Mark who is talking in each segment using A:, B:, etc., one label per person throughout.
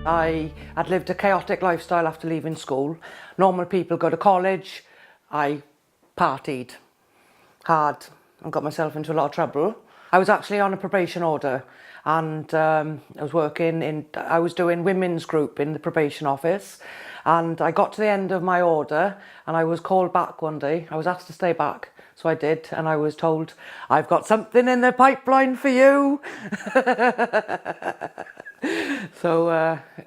A: I had lived a chaotic lifestyle after leaving school. Normal people go to college. I partied hard and got myself into a lot of trouble. I was actually on a probation order, and I was doing women's group in the probation office, and I got to the end of my order and I was called back one day. I was asked to stay back, so I did, and I was told, "I've got something in the pipeline for you." So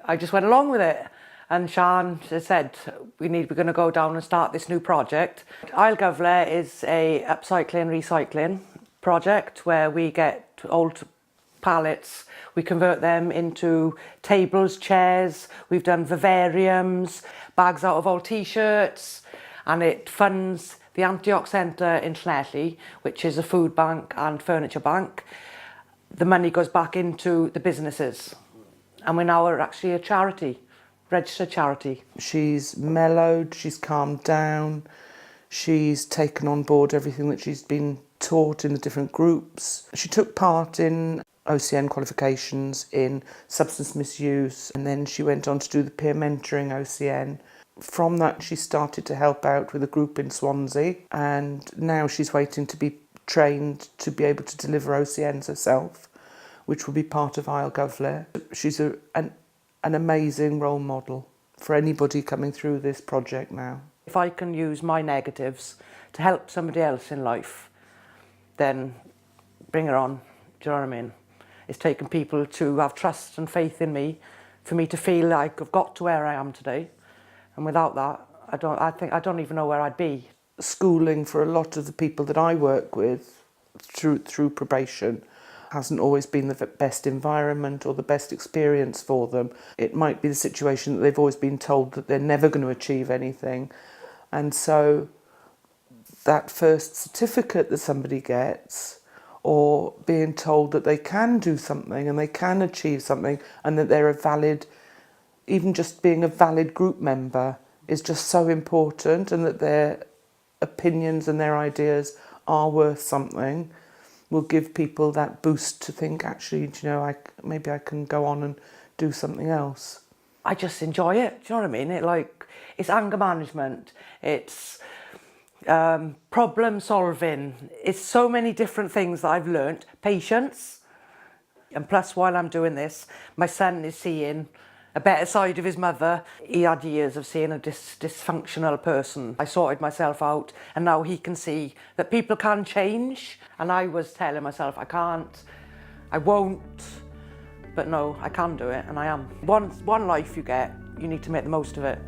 A: I just went along with it. And Sian said, we're going to go down and start this new project. Addysg is a upcycling, recycling project where we get old pallets, we convert them into tables, chairs, we've done vivariums, bags out of old t-shirts, and it funds the Antioch Centre in Llanelli, which is a food bank and furniture bank. The money goes back into the businesses, and we're now actually a charity. Registered charity.
B: She's mellowed, she's calmed down, she's taken on board everything that she's been taught in the different groups. She took part in OCN qualifications in substance misuse, and then she went on to do the peer mentoring OCN. From that she started to help out with a group in Swansea, and now she's waiting to be trained to be able to deliver OCNs herself, which will be part of Addysg. She's an amazing role model for anybody coming through this project now.
A: If I can use my negatives to help somebody else in life, then bring her on. Do you know what I mean? It's taken people to have trust and faith in me, for me to feel like I've got to where I am today. And without that, I don't even know where I'd be.
B: Schooling for a lot of the people that I work with through probation hasn't always been the best environment or the best experience for them. It might be the situation that they've always been told that they're never going to achieve anything. And so that first certificate that somebody gets, or being told that they can do something and they can achieve something, and that they're a valid, even just being a valid group member is just so important, and that their opinions and their ideas are worth something, will give people that boost to think, actually, do you know, maybe I can go on and do something else.
A: I just enjoy it. Do you know what I mean? It's anger management. It's problem solving. It's so many different things that I've learnt. Patience. And plus, while I'm doing this, my son is seeing a better side of his mother. He had years of seeing a dysfunctional person. I sorted myself out, and now he can see that people can change. And I was telling myself, I can't, I won't, but no, I can do it, and I am. One life you get, you need to make the most of it.